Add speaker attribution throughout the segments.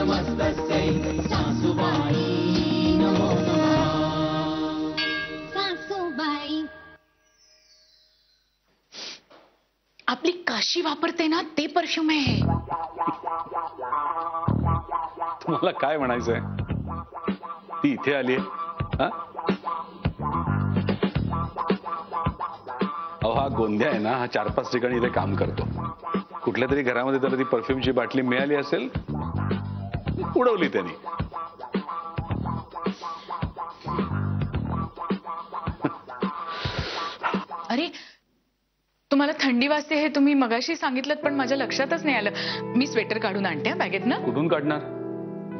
Speaker 1: नमस्तस्यै सासुबाई नमो नमः।
Speaker 2: सासूबाई आपली काशी वापरते ना ते परफ्यूम आहे.
Speaker 3: तुम्हाला काय म्हणायचंय? ती इथे आली हा? अहो हा गोंध्या आहे ना, हा 4-5 ठिकाणी इथे काम करतो. कुठल्या तरी घरामध्ये त्याला ती परफ्यूमची बाटली मिळाली असेल, उडवली त्यांनी.
Speaker 2: अरे तुम्हाला थंडी वाजते हे तुम्ही मगाशी सांगितलं पण माझ्या लक्षातच नाही आलं. मी स्वेटर काढून आणते बॅगेत ना.
Speaker 3: कुठून काढणार?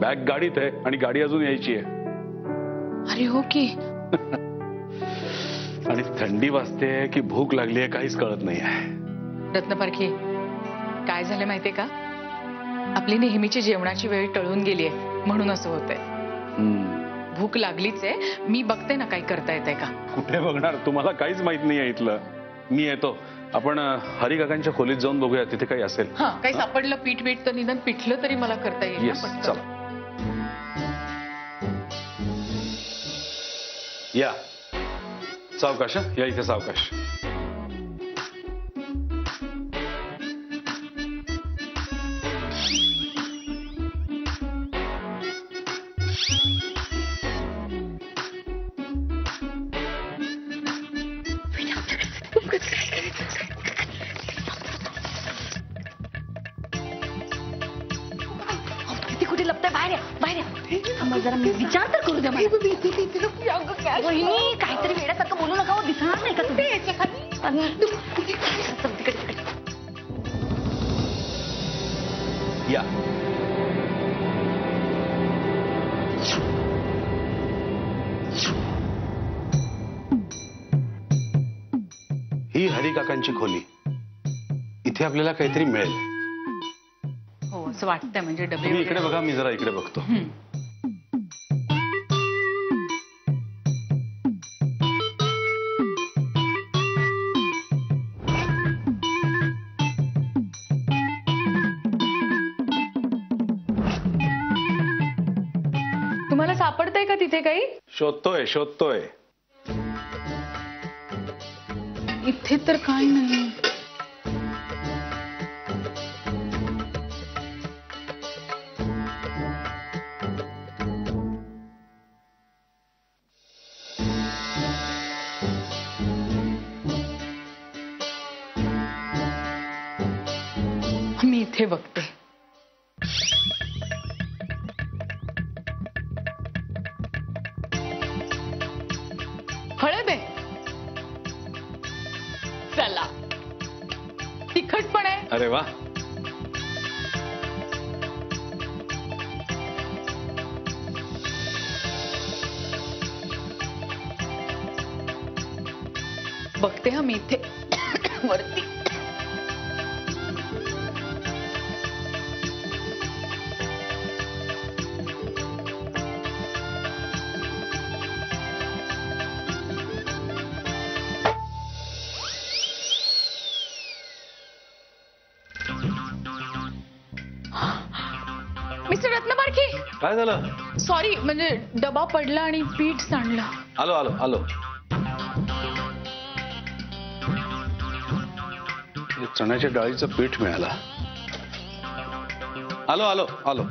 Speaker 3: बॅग गाडीत आहे आणि गाडी अजून यायची आहे.
Speaker 2: अरे हो की.
Speaker 3: आणि थंडी वाजते की भूक लागली आहे काहीच कळत नाही आहे.
Speaker 2: रत्नपारखी काय झालं माहितीये का, आपली नेहमीची जेवणाची वेळ टळून गेली आहे म्हणून असं होतंय. भूक लागलीच आहे. मी बघते ना काही करता येतंय का.
Speaker 3: कुठे बघणार? तुम्हाला काहीच माहित नाही आहे इथलं. मी येतो, आपण हरी काकांच्या खोलीत जाऊन बघूया तिथे काही असेल.
Speaker 2: हा काही सापडलं पीठ बीठ तर निदान पिठलं तरी मला करता येईल.
Speaker 3: येस चला या. सावकाश या इथे सावकाश.
Speaker 2: कुठे लपताय? बाहेर या बाहेर या. मग जरा मी विचार तर करू द्या मला. काहीतरी वेड्यासारखं बोलू नका. दिसणार नाही का तुम्ही?
Speaker 3: या. ही हरी काकांची खोली. इथे आपल्याला काहीतरी मिळेल.
Speaker 2: हो असं वाटतंय. म्हणजे डबे
Speaker 3: तुम्ही इकडे बघा, मी जरा इकडे बघतो.
Speaker 2: तुम्हाला सापडतंय का तिथे काही?
Speaker 3: शोधतोय शोधतोय.
Speaker 2: इथे तर काय नाही. मी इथे बघते. हळद आहे. चला तिखट पण आहे.
Speaker 3: अरे वा.
Speaker 2: बघते हा मी इथे वरती. मिस्टर रत्नपारखी
Speaker 3: काय झालं?
Speaker 2: सॉरी म्हणजे डबा पडला आणि पीठ सांडलं.
Speaker 3: आलो आलो आलो. चण्याच्या डाळीचं पीठ मिळालं. आलो आलो आलो.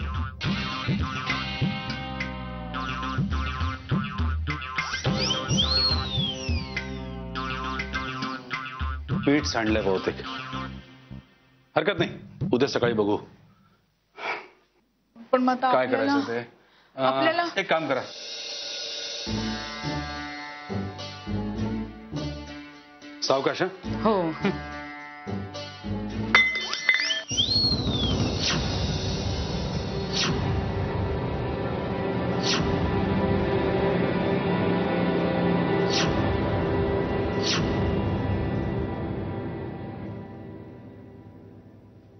Speaker 3: पीठ सांडलंय बहुतेक. हरकत नाही, उद्या सकाळी बघू
Speaker 2: पण मग आता
Speaker 3: काय करायचं ते.
Speaker 2: आपल्याला
Speaker 3: एक काम करा, सावकाश.
Speaker 2: हो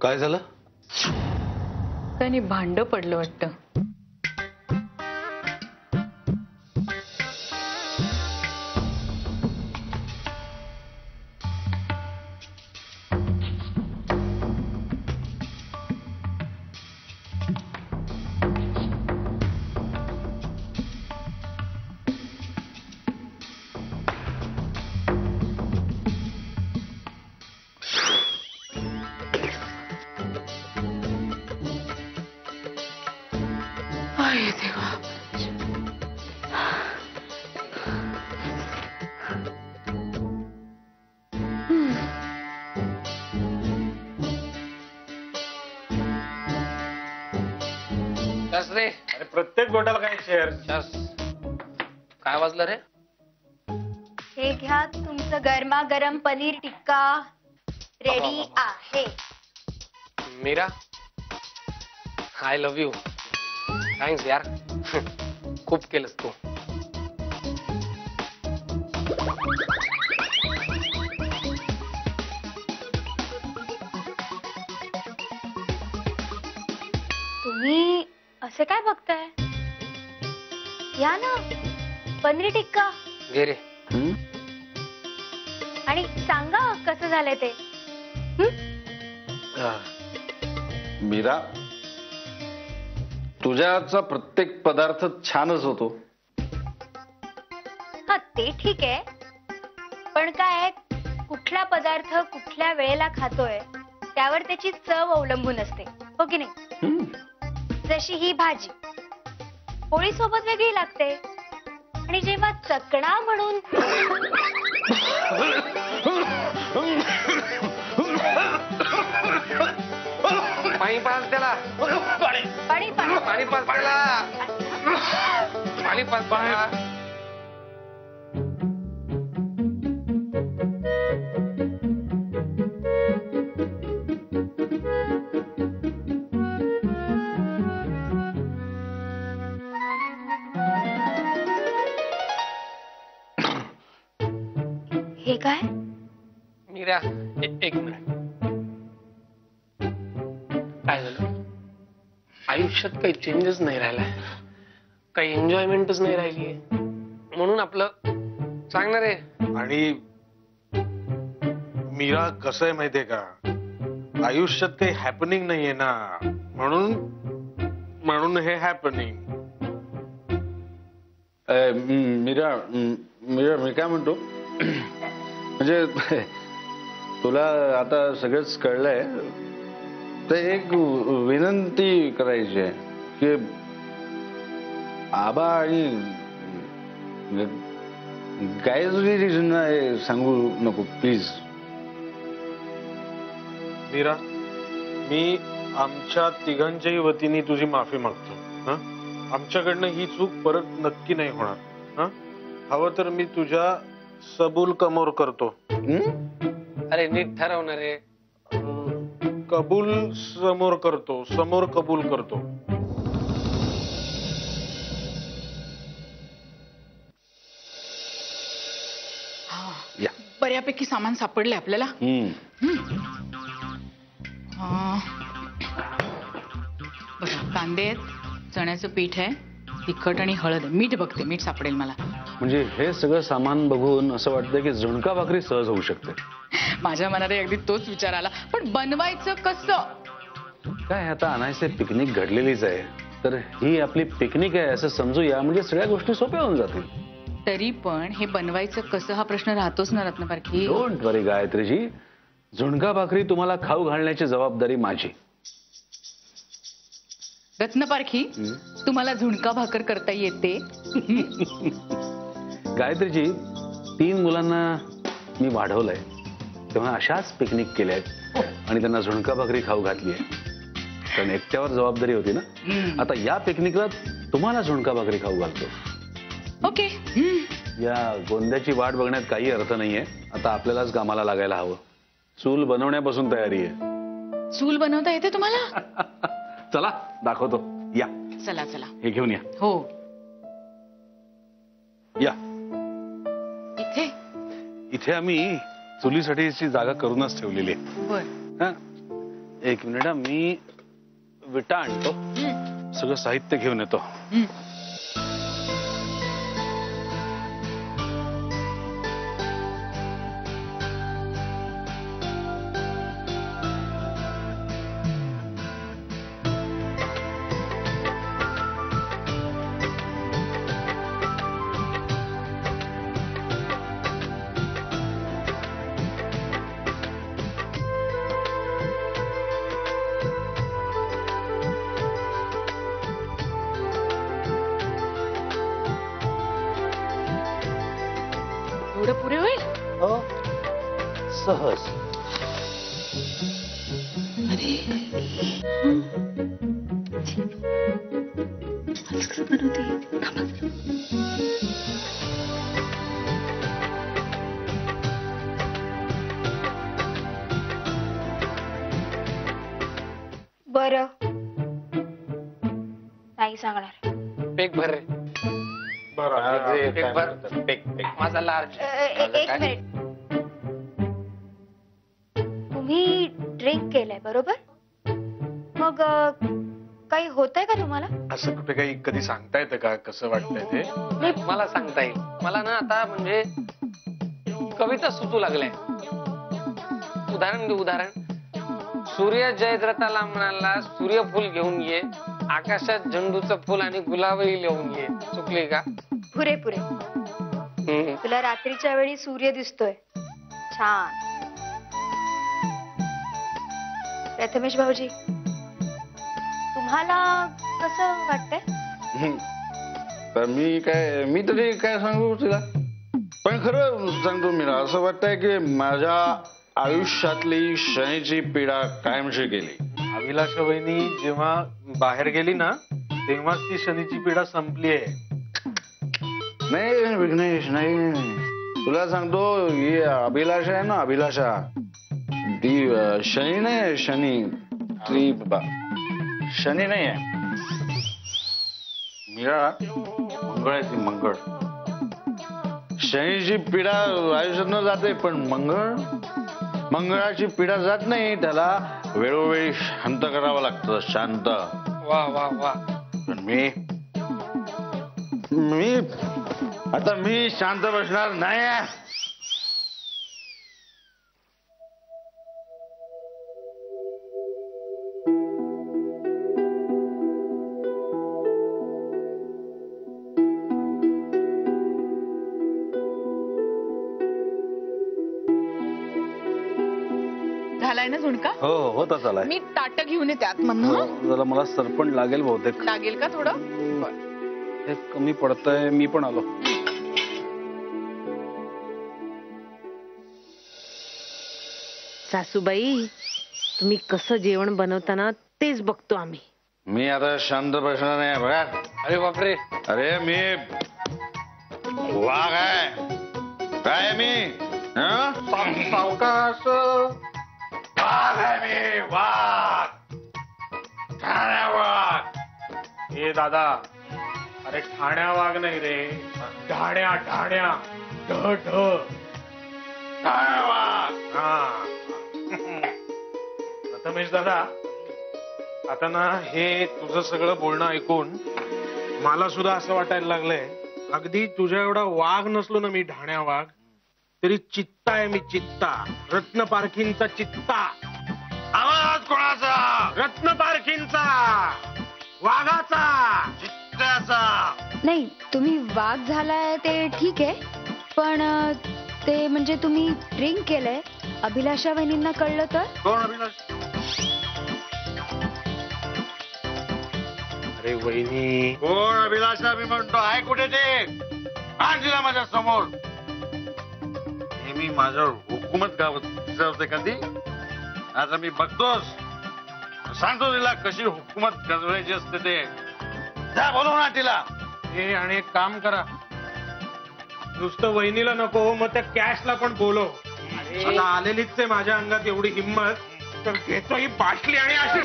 Speaker 3: काय झालं?
Speaker 2: त्यांनी भांड पडलं वाटतं. हाय देवा.
Speaker 4: रे
Speaker 5: अरे प्रत्येक गोट्याला काय शेअर.
Speaker 4: काय वाजलं रे?
Speaker 6: हे घ्या तुमचं गरमागरम पनीर टिक्का रेडी आहे.
Speaker 4: Meera, I love you. Thanks यार. खूप केलंस तू.
Speaker 6: तुम्ही असे काय बघताय? या ना पनीर टिक्का
Speaker 4: घे रे.
Speaker 6: आणि सांगा कसं झालंय ते.
Speaker 3: मीरा, तुझ्याचा प्रत्येक पदार्थ छानच होतो.
Speaker 6: हा ते ठीक आहे, पण काय कुठला पदार्थ कुठल्या वेळेला खातोय त्यावर त्याची चव अवलंबून असते, हो की नाही? जशी ही भाजी पोळी सोबत वेगळी लागते, आणि जेव्हा चकणा म्हणून
Speaker 4: पाणी पाज त्याला.
Speaker 6: पाणी पाणी
Speaker 4: पाणी पाज त्याला. पाणी पाज त्याला.
Speaker 6: हे काय?
Speaker 4: मीरा, एक मिनिट. काय झालं? आयुष्यात काही चेंजेस नाही राहिलाय, काही एन्जॉयमेंटच नाही राहिली, म्हणून आपलं सांगणार आहे.
Speaker 5: आणि मीरा, कसं आहे माहितीये का, आयुष्यात काही हॅपनिंग नाहीये ना, म्हणून हे हॅपनिंग.
Speaker 3: मीरा, मीरा, मी काय म्हणतो, म्हणजे तुला आता सगळंच कळलंय, तर एक विनंती करायची आहे की आबा आणि गायत्रीजींना हे सांगू नको प्लीज.
Speaker 5: मीरा, मी आमच्या तिघांच्याही वतीने तुझी माफी मागतो. आमच्याकडनं ही चूक परत नक्की नाही होणार. हवं तर मी तुझ्या सबूल कमोर करतो.
Speaker 4: अरे नीट ठरवणार आहे.
Speaker 5: कबूल समोर करतो, समोर कबूल करतो.
Speaker 3: या.
Speaker 2: बऱ्यापैकी सामान सापडलंय आपल्याला. बघा, कांदे आहेत, चण्याचं पीठ आहे, तिखट आणि हळद आहे. मीठ बघते, मीठ सापडेल मला.
Speaker 3: म्हणजे हे सगळं सामान बघून असं वाटतं की झुणका भाकरी सहज होऊ शकते.
Speaker 2: माझ्या मनात अगदी तोच विचार आला, पण बनवायचं कसं?
Speaker 3: काय आता अनायसे पिकनिक घडलेलीच आहे, तर ही आपली पिकनिक आहे असं समजूया, म्हणजे सगळ्या गोष्टी सोप्या होऊन जातील.
Speaker 2: तरी पण हे बनवायचं कसं हा प्रश्न राहतोच ना रत्नपारखी.
Speaker 3: डोंट वरी गायत्रीजी, झुणका भाकरी तुम्हाला खाऊ घालण्याची जबाबदारी माझी.
Speaker 2: रत्नपारखी, तुम्हाला झुणका भाकर करता येते?
Speaker 3: गायत्रीजी, 3 मुलांना मी वाढवलंय, तेव्हा अशाच पिकनिक केल्यात आणि त्यांना झुणका भाकरी खाऊ घातली आहे, कारण एकट्यावर जबाबदारी होती ना. आता या पिकनिकला तुम्हाला झुणका भाकरी खाऊ घालतो.
Speaker 2: ओके.
Speaker 3: या गोंद्याची वाट बघण्यात काही अर्थ नाहीये. आता आपल्यालाच कामाला लागायला हवं. चूल बनवण्यापासून तयारी आहे.
Speaker 2: चूल बनवता येते तुम्हाला?
Speaker 3: चला दाखवतो. या.
Speaker 2: चला चला.
Speaker 3: हे घेऊन या.
Speaker 2: हो.
Speaker 3: या.
Speaker 2: इथे
Speaker 3: इथे आम्ही चुलीसाठीची जागा करूनच ठेवलेली आहे.
Speaker 2: बर.
Speaker 3: एक मिनिट, मी विटा आणतो, सगळं साहित्य घेऊन येतो. सहज.
Speaker 6: बरं नाही सांगणार.
Speaker 4: पेक भर रे.
Speaker 5: बरं
Speaker 4: पेक भर. माझा लार्ज.
Speaker 6: एक मिनिट. तुम्ही ड्रिंक केलंय बरोबर? मग काही होतंय का तुम्हाला?
Speaker 5: असं कुठे काही कधी सांगता येतं का कसं वाटतंय ते?
Speaker 4: नाही, मला सांगता येईल. मला ना आता म्हणजे कविता सुचू लागल्या. उदाहरण दे उदाहरण. सूर्य जयद्रथाला म्हणाला सूर्यफूल घेऊन ये, आकाशात झेंडूचं फुल आणि गुलाबही लिहून ये. चुकली का?
Speaker 6: पुरेपुरे. तुला रात्रीच्या वेळी सूर्य दिसतोय. छान. प्रथमेश भाऊजी, तुम्हाला कसं वाटतंय?
Speaker 7: तर मी तरी काय सांगू तुला, पण खरं सांगतो मीरा, असं वाटतंय की माझ्या आयुष्यातली शनीची पीडा कायमची गेली.
Speaker 5: अभिलाषा वहिनी जेव्हा बाहेर गेली ना तेव्हाच ती शनीची पीडा संपली आहे.
Speaker 7: नाही विघ्नेश, नाही तुला सांगतो, ही अभिलाषा आहे ना, अभिलाषा ती शनी नाही आहे. शनी ती शनी नाही आहे मीरा, मंगळ आहे ती. मंगळ. शनीची पीडा आयुष्यात न जाते, पण मंगळाची पीडा जात नाही. त्याला वेळोवेळी शांत करावं लागतं. शांत.
Speaker 4: वा वा वा.
Speaker 7: पण मी आता शांत बसणार नाही.
Speaker 2: झालाय ना झुणका?
Speaker 3: हो होता चालाय.
Speaker 2: मी ताट घेऊन येते आतमधनं.
Speaker 3: जरा मला सरपण लागेल बहुतेक.
Speaker 2: लागेल का थोडं?
Speaker 3: हे कमी पडतंय. मी पण आलो.
Speaker 8: सासूबाई, तुम्ही कसं जेवण बनवताना तेच बघतो आम्ही.
Speaker 7: मी आता शांत बसणार नाही बघा.
Speaker 4: अरे बापरे.
Speaker 7: अरे मी वाघ आहे. काय मी
Speaker 4: सावकाश.
Speaker 7: वाघ आहे मी. वाघ. ठाण्या वाघ.
Speaker 5: हे दादा, अरे ठाण्या वाघ नाही रे, ढाण्या ढाण्या. ढ ढ.
Speaker 7: ठाण्या वाघ.
Speaker 5: हा. प्रथमेश दादा, आता ना हे तुझं सगळं बोलणं ऐकून मला सुद्धा असं वाटायला लागलंय, अगदी तुझ्या एवढा वाघ नसलो ना मी, ढाण्या वाघ, तरी चित्ता आहे मी. चित्ता. रत्न पारखींचा चित्ता.
Speaker 7: आवाज कोणाचा?
Speaker 5: रत्न पारखींचा. वाघाचा.
Speaker 7: चित्त्याचा.
Speaker 6: नाही, तुम्ही वाघ झालाय ते ठीक आहे, पण ते म्हणजे तुम्ही ड्रिंक केलंय, अभिलाषा वहिनींना कळलं तर?
Speaker 7: कोण अभिलाष?
Speaker 5: अरे वहिनी.
Speaker 7: कोण अभिलाषा? मी म्हणतो आहे कुठे ते? आण तिला माझ्या समोर. नेहमी माझ्यावर हुकूमत गावते कधी. आता मी बघतोस, सांगतो तिला कशी हुकूमत गाजवायची असते ते. त्या बोलव ना तिला.
Speaker 5: हे आणि एक काम करा, नुसतं वहिनीला नको, मग त्या कॅशला पण बोलव. आता आलेलीच आहे माझ्या अंगात एवढी हिंमत, तर घेतो ही बाटली आणि अशी.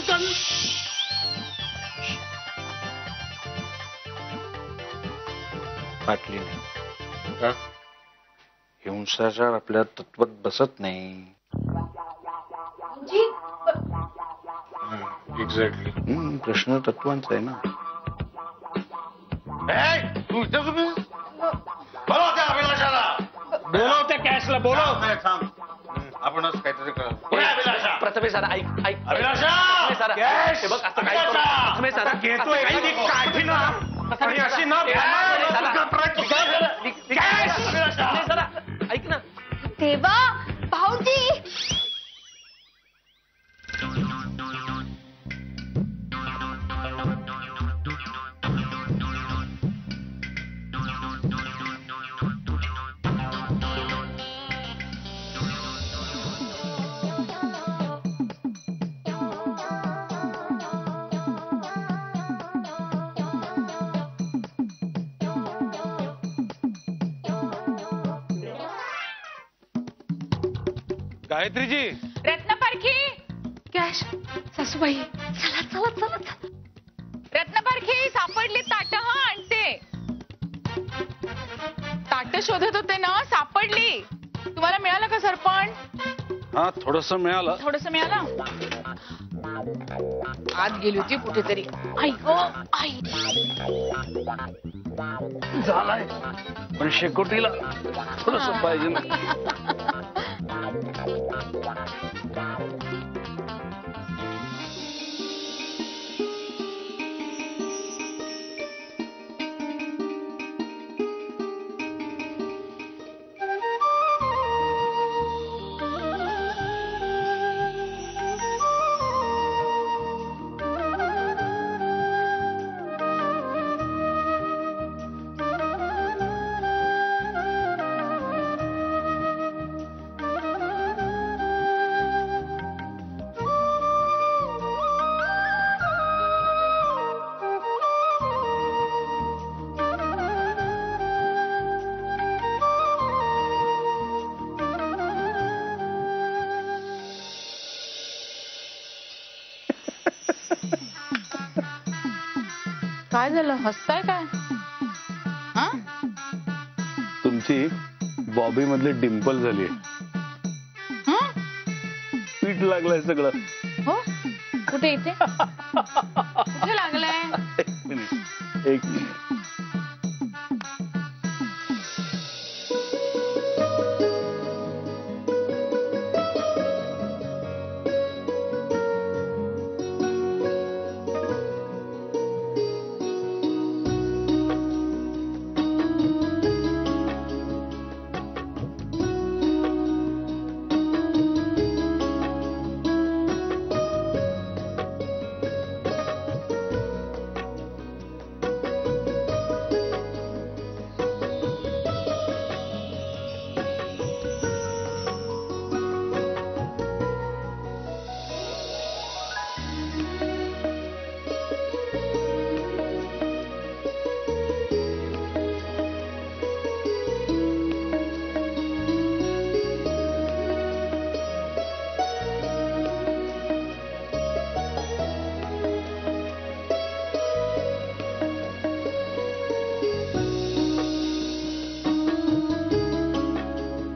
Speaker 7: बाटली नाही. हिंसाचार आपल्या तत्वात बसत नाही.
Speaker 5: एक्झॅक्टली.
Speaker 7: प्रश्न तत्वांचा आहे ना. तू इथेच उभी? बोलव त्या अभिलाषाला.
Speaker 5: बोलव त्या कॅशला, बोलव.
Speaker 7: नाही, थांब. आपणच काहीतरी करू. कुठे आहे अभिलाषा?
Speaker 4: प्रथमेश दादा, ऐक ऐक.
Speaker 7: अभिलाषा!
Speaker 4: प्रथमेश दादा,
Speaker 5: कॅश!
Speaker 4: हे बघ असं काही करू. प्रथमेश दादा,
Speaker 5: घेतो
Speaker 4: असं काही
Speaker 5: एखादी
Speaker 4: नको.
Speaker 5: काठी ना आणि अशी ना.
Speaker 4: प्रथमेश दादा, ऐक ना.
Speaker 6: देवा, भाऊजी.
Speaker 5: गायत्रीजी
Speaker 2: रत्नपारखी कॅश सासूबाई चला चला चला चला. रत्नपारखी सापडली ताट हा आणते. ताट शोधत होते ना सापडली. तुम्हाला मिळालं का सरपण?
Speaker 3: हा थोडस मिळालं.
Speaker 2: थोडस मिळालं. आत गेली होती कुठेतरी. आई गो आई.
Speaker 3: झालाय पण शेकोटीला थोडस पाहिजे ना.
Speaker 2: काय झालं हसताय काय? हा?
Speaker 3: तुमची बॉबी मधली डिम्पल झाली. पीठ लागलंय सगळं.
Speaker 2: हो कुठे इथे कुठे लागलंय?
Speaker 3: एक मिनिट.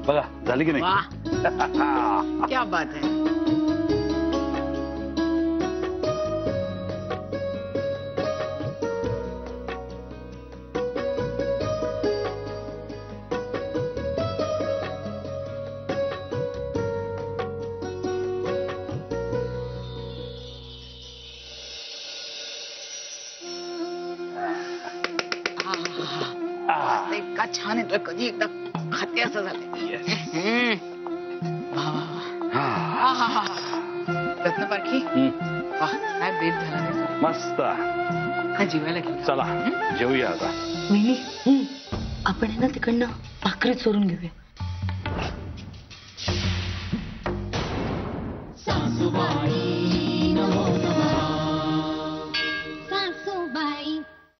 Speaker 3: बघा झाली की नाही?
Speaker 2: वाह क्या बात है. इतका छान येतोय कधी एकदा खाते असं झालंय. रत्नपारखी वाह काय बेत झाला नाही.
Speaker 3: मस्त.
Speaker 2: का जीवायला घेऊन
Speaker 3: चला जेवूया आता.
Speaker 9: वहिनी आपण आहे ना तिकडनं भाकरी चोरून घेऊया.